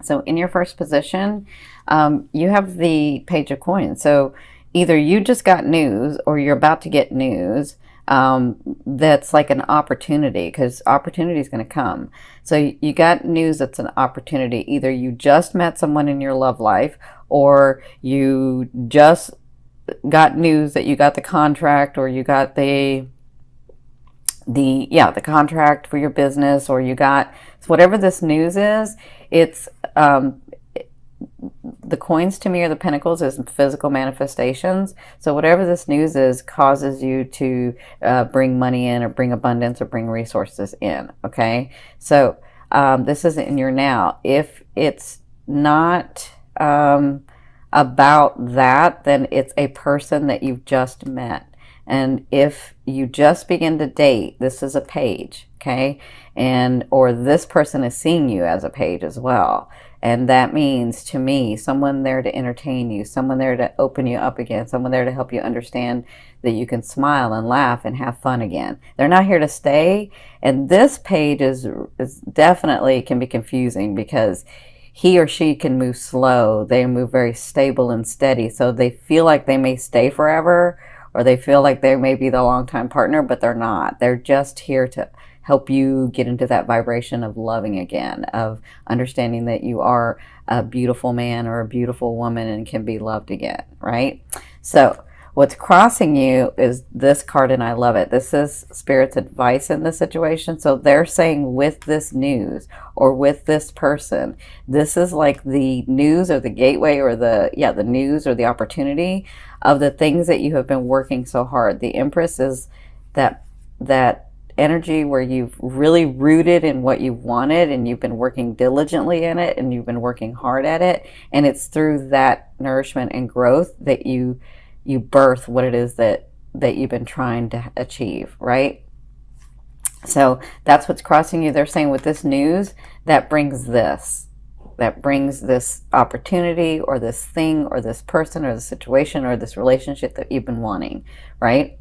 So in your first position, you have the Page of Coins. So either you just got news or you're about to get news that's like an opportunity, because opportunity is going to come. So you got news that's an opportunity. Either you just met someone in your love life, or you just got news that you got the contract, or you got the contract for your business, or you got, so whatever this news is, it's the coins to me, or the pentacles, is physical manifestations. So whatever this news is causes you to bring money in, or bring abundance, or bring resources in. Okay, so this is in your now. If it's not about that, then it's a person that you've just met. And if you just begin to date, this is a page, okay? And or this person is seeing you as a page as well. And that means, to me, someone there to entertain you, someone there to open you up again, someone there to help you understand that you can smile and laugh and have fun again. They're not here to stay. And this page is definitely can be confusing, because he or she can move slow. They move very stable and steady. So they feel like they may stay forever, or they feel like they may be the longtime partner, but they're not. They're just here to help you get into that vibration of loving again, of understanding that you are a beautiful man or a beautiful woman and can be loved again, right? So what's crossing you is this card, and I love it. This is Spirit's advice in this situation. So they're saying, with this news or with this person, this is like the news, or the gateway, or the news or the opportunity of the things that you have been working so hard. The Empress is that energy where you've really rooted in what you wanted, and you've been working diligently in it, and you've been working hard at it, and it's through that nourishment and growth that you birth what it is that you've been trying to achieve, right? So that's what's crossing you. They're saying, with this news, that brings this opportunity, or this thing, or this person, or the situation, or this relationship that you've been wanting, right?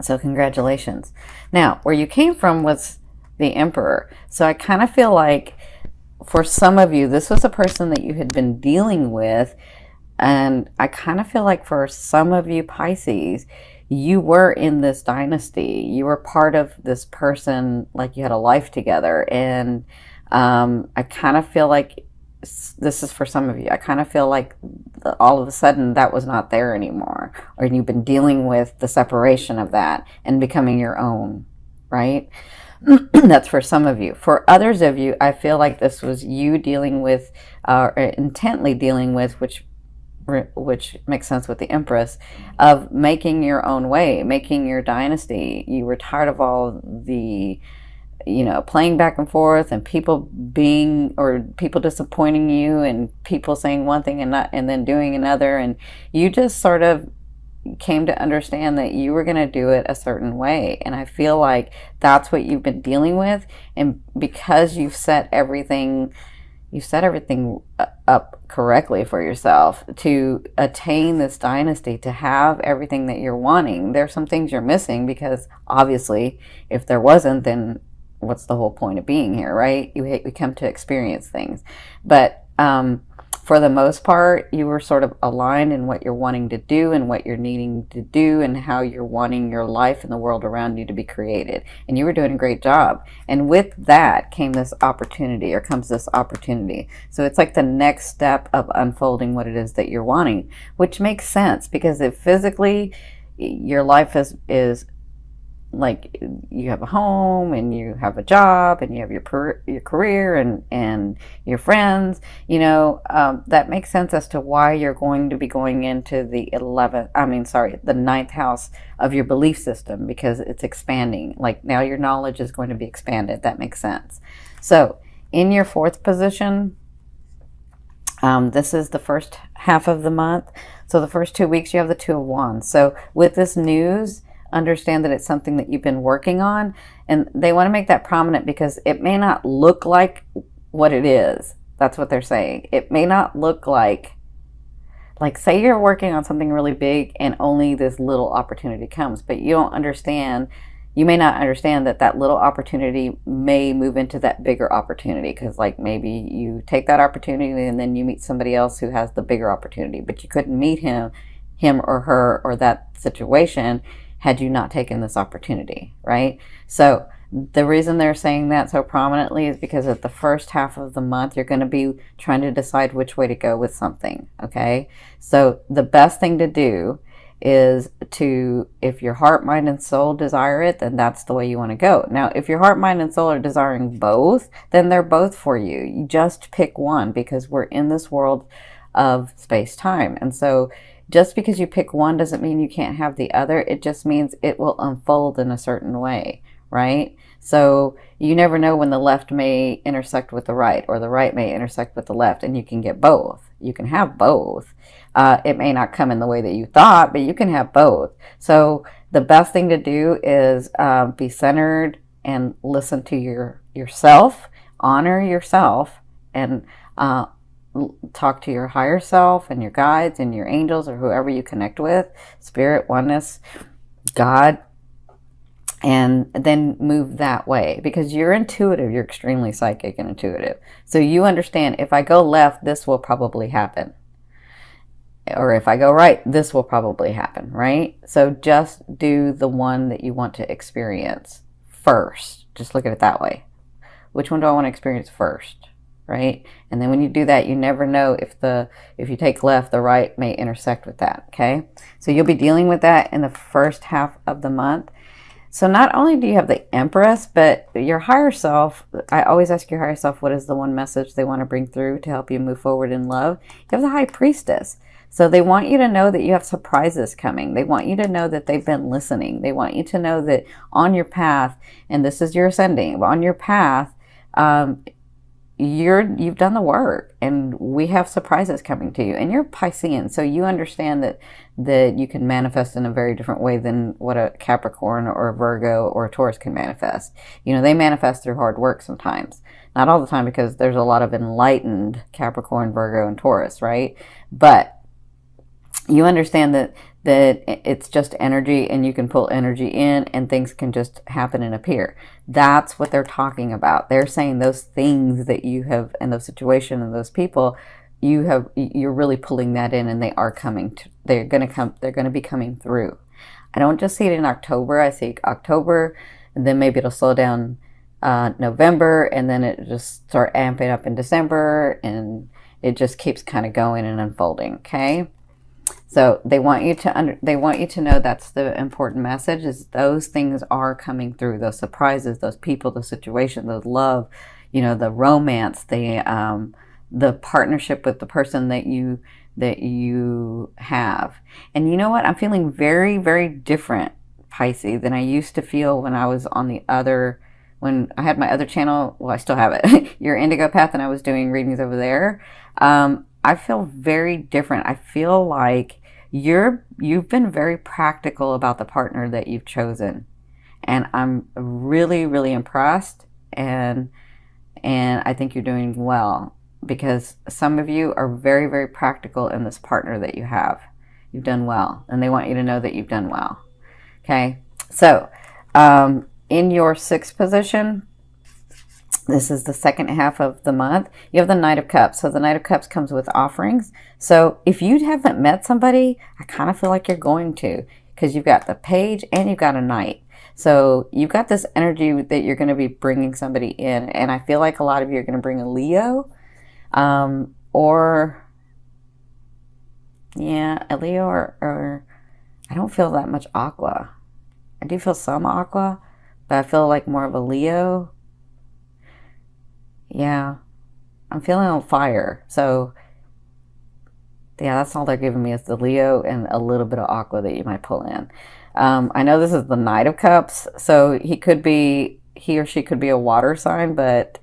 So congratulations. Now, where you came from was the Emperor. So I kind of feel like, for some of you, this was a person that you had been dealing with. And I kind of feel like, for some of you Pisces, you were in this dynasty. You were part of this person, like you had a life together. And I kind of feel like, this is for some of you, I kind of feel like all of a sudden that was not there anymore, or you've been dealing with the separation of that and becoming your own, right? That's for some of you. For others of you, I feel like this was you dealing with, or intently dealing with, which makes sense with the Empress, of making your own way, making your dynasty. You were tired of all the, playing back and forth, and people disappointing you, and people saying one thing and then doing another, and you just sort of came to understand that you were going to do it a certain way. And I feel like that's what you've been dealing with. And because you've set everything up correctly for yourself to attain this dynasty, to have everything that you're wanting, there's some things you're missing, because obviously if there wasn't, then what's the whole point of being here, right? We come to experience things. But for the most part, you were sort of aligned in what you're wanting to do, and what you're needing to do, and how you're wanting your life and the world around you to be created. And you were doing a great job. And with that comes this opportunity. So it's like the next step of unfolding what it is that you're wanting, which makes sense, because if physically your life is like, you have a home, and you have a job, and you have your career and your friends, that makes sense as to why you're going to be going into the ninth house of your belief system, because it's expanding. Like, now your knowledge is going to be expanded. That makes sense. So in your fourth position, this is the first half of the month. So the first 2 weeks, you have the Two of Wands. So with this news, understand that it's something that you've been working on, and they want to make that prominent, because it may not look like what it is. That's what they're saying. It may not look like say you're working on something really big, and only this little opportunity comes, but you don't understand you may not understand that that little opportunity may move into that bigger opportunity, because like maybe you take that opportunity and then you meet somebody else who has the bigger opportunity, but you couldn't meet him or her or that situation had you not taken this opportunity, right? So the reason they're saying that so prominently is because at the first half of the month, you're going to be trying to decide which way to go with something, okay? So the best thing to do is to, if your heart, mind, and soul desire it, then that's the way you want to go. Now, if your heart, mind, and soul are desiring both, then they're both for you. You just pick one, because we're in this world of space-time. And so just because you pick one doesn't mean you can't have the other. It just means it will unfold in a certain way, right? So you never know when the left may intersect with the right, or the right may intersect with the left, and you can get both. You can have both. It may not come in the way that you thought, but you can have both. So the best thing to do is be centered and listen to yourself, honor yourself, and talk to your higher self and your guides and your angels or whoever you connect with, spirit, oneness, God, and then move that way, because you're intuitive. You're extremely psychic and intuitive. So you understand, if I go left, this will probably happen. Or if I go right, this will probably happen, right? So just do the one that you want to experience first. Just look at it that way. Which one do I want to experience first, right? And then when you do that, you never know if you take left, the right may intersect with that, okay? So you'll be dealing with that in the first half of the month. So not only do you have the Empress, but your higher self, I always ask your higher self, what is the one message they want to bring through to help you move forward in love? You have the High Priestess. So they want you to know that you have surprises coming. They want you to know that they've been listening. They want you to know that on your path, and this is your ascending, on your path, you've done the work, and we have surprises coming to you. And you're Piscean, so you understand that you can manifest in a very different way than what a Capricorn or a Virgo or a Taurus can manifest. You know, they manifest through hard work sometimes. Not all the time, because there's a lot of enlightened Capricorn, Virgo, and Taurus, right? But you understand that it's just energy, and you can pull energy in, and things can just happen and appear. That's what they're talking about. They're saying those things that you have, and those situations and those people, you're really pulling that in, and they are coming to, they're going to be coming through. I don't just see it in October. I see October, and then maybe it'll slow down November, and then it just start amping up in December, and it just keeps kind of going and unfolding, okay? So they want you to know that's the important message, is those things are coming through, those surprises, those people, the situation, the love, you know, the romance, the partnership with the person that you have. And you know what? I'm feeling very, very different, Pisces, than I used to feel when I was on when I had my other channel. Well, I still have it, Your Indigo Path, and I was doing readings over there. I feel very different. I feel like you've been very practical about the partner that you've chosen, and I'm really, really impressed, and I think you're doing well, because some of you are very, very practical in this partner that you have. You've done well, and they want you to know that you've done well. Okay, so in your sixth position, this is the second half of the month, you have the Knight of Cups. So the Knight of Cups comes with offerings. So if you haven't met somebody, I kind of feel like you're going to, because you've got the Page and you've got a Knight. So you've got this energy that you're going to be bringing somebody in. And I feel like a lot of you are going to bring a Leo, or I don't feel that much Aqua. I do feel some Aqua, but I feel like more of a Leo. Yeah, I'm feeling on fire. So yeah, that's all they're giving me, is the Leo and a little bit of Aqua that you might pull in. I know this is the Knight of Cups, so he or she could be a water sign, but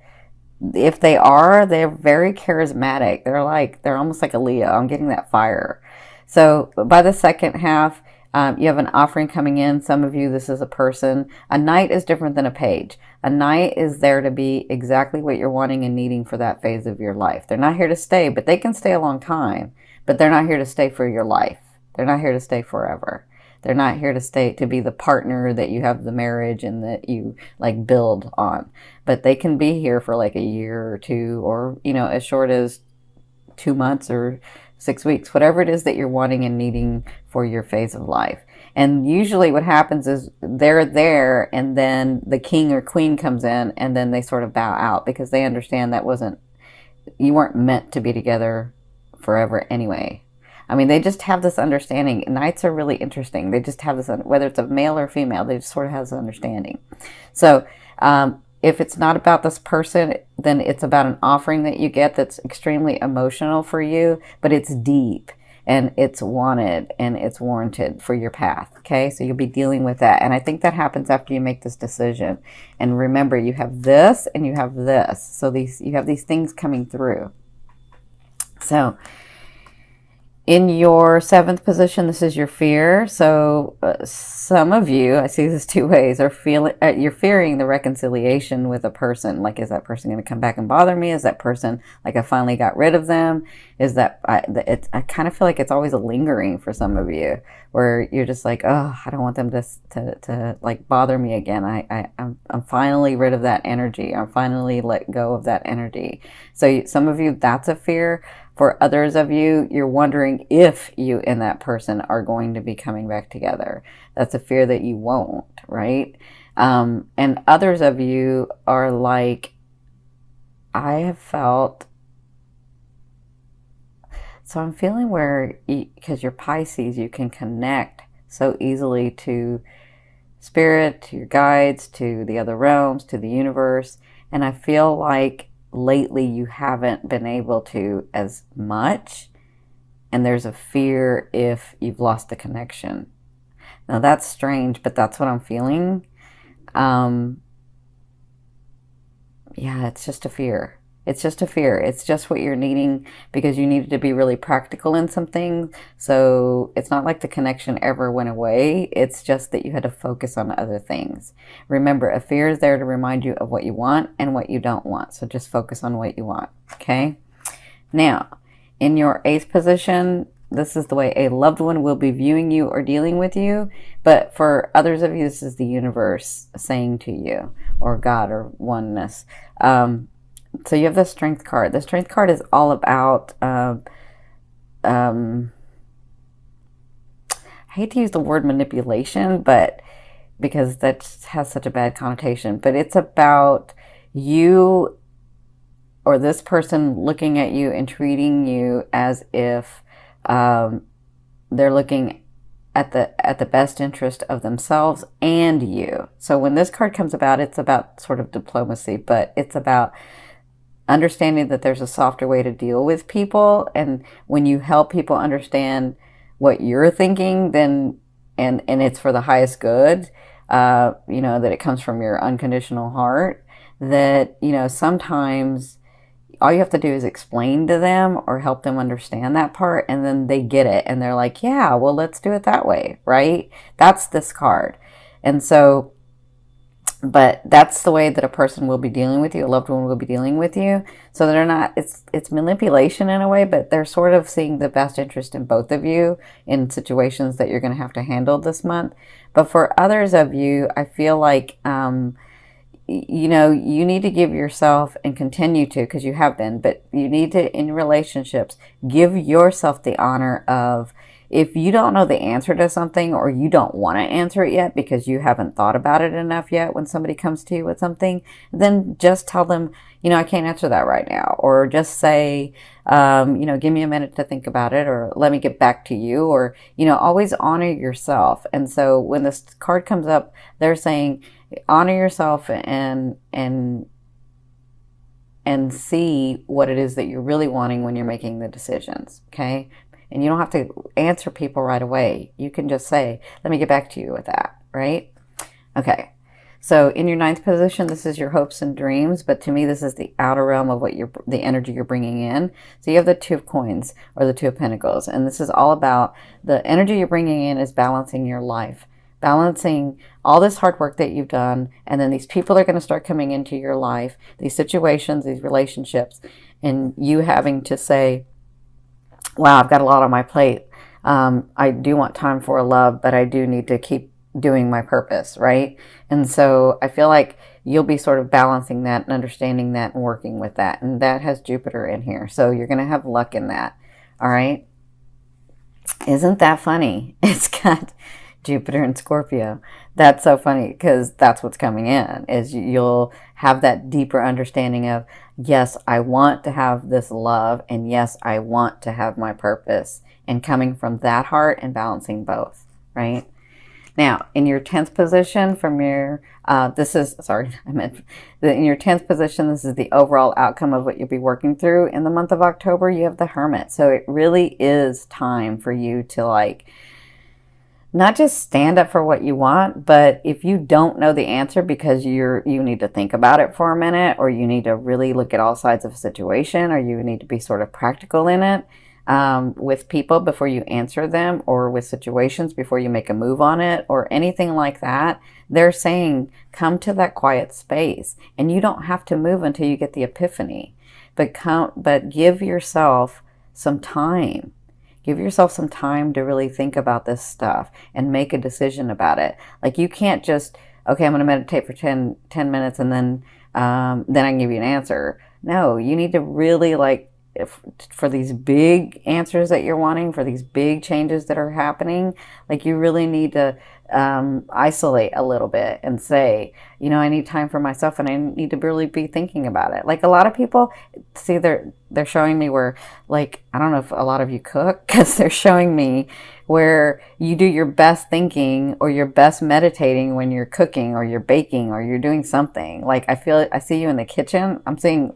if they are, they're very charismatic. They're almost like a Leo. I'm getting that fire. So by the second half, you have an offering coming in. Some of you, this is a person. A Knight is different than a Page. A Knight is there to be exactly what you're wanting and needing for that phase of your life. They're not here to stay, but they can stay a long time. But they're not here to stay for your life. They're not here to stay forever. They're not here to stay to be the partner that you have the marriage and that you like build on. But they can be here for like a year or two, or as short as 2 months or 6 weeks, whatever it is that you're wanting and needing for your phase of life. And usually what happens is they're there, and then the king or queen comes in, and then they sort of bow out because they understand you weren't meant to be together forever anyway. I mean, they just have this understanding. Knights are really interesting. They just have this, whether it's a male or female, they just sort of have this understanding. So, if it's not about this person, then it's about an offering that you get that's extremely emotional for you, but it's deep and it's wanted and it's warranted for your path. Okay, so you'll be dealing with that. And I think that happens after you make this decision. And remember, you have this and you have this. So you have these things coming through. So in your 7th position, this is your fear. So some of you, I see this 2 ways, you're fearing the reconciliation with a person. Like, is that person going to come back and bother me? Is that person, like, I finally got rid of them? Is that, I kind of feel like it's always a lingering for some of you, where you're just like, oh, I don't want them to like bother me again. I'm finally rid of that energy. I'm finally let go of that energy. So some of you, that's a fear. For others of you, you're wondering if you and that person are going to be coming back together. That's a fear that you won't, right? And others of you are like, I have felt, so I'm feeling where, because you're Pisces, you can connect so easily to spirit, to your guides, to the other realms, to the universe. And I feel like lately you haven't been able to as much, and there's a fear if you've lost the connection. Now that's strange, but that's what I'm feeling. Yeah, it's just a fear. It's just a fear. It's just what you're needing, because you needed to be really practical in some things. So it's not like the connection ever went away. It's just that you had to focus on other things. Remember, a fear is there to remind you of what you want and what you don't want. So just focus on what you want. Okay? Now, in your 8th position, this is the way a loved one will be viewing you or dealing with you. But for others of you, this is the universe saying to you, or God, or oneness. So you have the Strength card. The Strength card is all about, I hate to use the word manipulation, but because that has such a bad connotation, but it's about you or this person looking at you and treating you as if they're looking at the best interest of themselves and you. So when this card comes about, it's about sort of diplomacy, but it's about understanding that there's a softer way to deal with people. And when you help people understand what you're thinking, then and it's for the highest good, that it comes from your unconditional heart, that sometimes all you have to do is explain to them or help them understand that part, and then they get it and they're like, yeah, well, let's do it that way, right? That's this card. And so, but that's the way that a person will be dealing with you, a loved one will be dealing with you. So they're not, it's manipulation in a way, but they're sort of seeing the best interest in both of you in situations that you're going to have to handle this month. But for others of you, I feel like, you need to give yourself, and continue to, because you have been, but you need to, in relationships, give yourself the honor of, if you don't know the answer to something, or you don't want to answer it yet because you haven't thought about it enough yet, when somebody comes to you with something, then just tell them, I can't answer that right now. Or just say, give me a minute to think about it, or let me get back to you, or, always honor yourself. And so when this card comes up, they're saying, honor yourself and see what it is that you're really wanting when you're making the decisions. Okay? And you don't have to answer people right away. You can just say, let me get back to you with that, right? Okay. So in your 9th position, this is your hopes and dreams. But to me, this is the outer realm of the energy you're bringing in. So you have the 2 of coins, or the 2 of pentacles. And this is all about the energy you're bringing in is balancing your life. Balancing all this hard work that you've done. And then these people are going to start coming into your life. These situations, these relationships. And you having to say, wow, I've got a lot on my plate. I do want time for love, but I do need to keep doing my purpose, right? And so I feel like you'll be sort of balancing that and understanding that and working with that. And that has Jupiter in here. So you're going to have luck in that. All right. Isn't that funny? It's got Jupiter and Scorpio. That's so funny because that's what's coming in is you'll have that deeper understanding of, yes, I want to have this love, and yes, I want to have my purpose, and coming from that heart and balancing both, right? Now, in your 10th position from your, this is, sorry, I meant, in your 10th position, this is the overall outcome of what you'll be working through. In the month of October, you have the Hermit. So it really is time for you to like, not just stand up for what you want, but if you don't know the answer because you need to think about it for a minute, or you need to really look at all sides of a situation, or you need to be sort of practical in it, with people before you answer them, or with situations before you make a move on it, or anything like that. They're saying, come to that quiet space, and you don't have to move until you get the epiphany, but give yourself some time. Give yourself some time to really think about this stuff and make a decision about it. Like, you can't just, okay, I'm going to meditate for 10 minutes and then I can give you an answer. No, you need to really like, for these big answers that you're wanting, for these big changes that are happening, like you really need to isolate a little bit and say, you know, I need time for myself and I need to really be thinking about it. Like a lot of people, see, they're showing me where, like, I don't know if a lot of you cook, because they're showing me where you do your best thinking or your best meditating when you're cooking or you're baking or you're doing something. Like I see you in the kitchen. I'm seeing,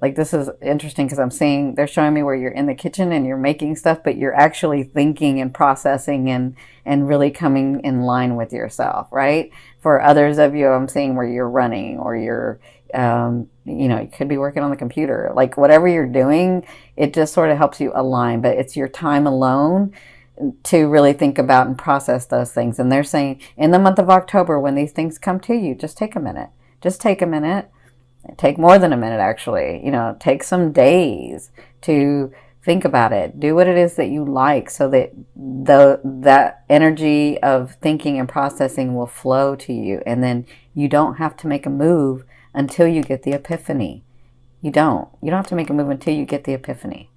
like, this is interesting because I'm seeing, they're showing me where you're in the kitchen and you're making stuff, but you're actually thinking and processing and really coming in line with yourself, right? For others of you, I'm seeing where you're running or you're, you know, you could be working on the computer. Like whatever you're doing, it just sort of helps you align, but it's your time alone to really think about and process those things. And they're saying in the month of October, when these things come to you, just take a minute. Just take a minute. Take more than a minute, actually. You know, take some days to think about it. Do what it is that you like, so that that energy of thinking and processing will flow to you. And then you don't have to make a move until you get the epiphany. You don't have to make a move until you get the epiphany.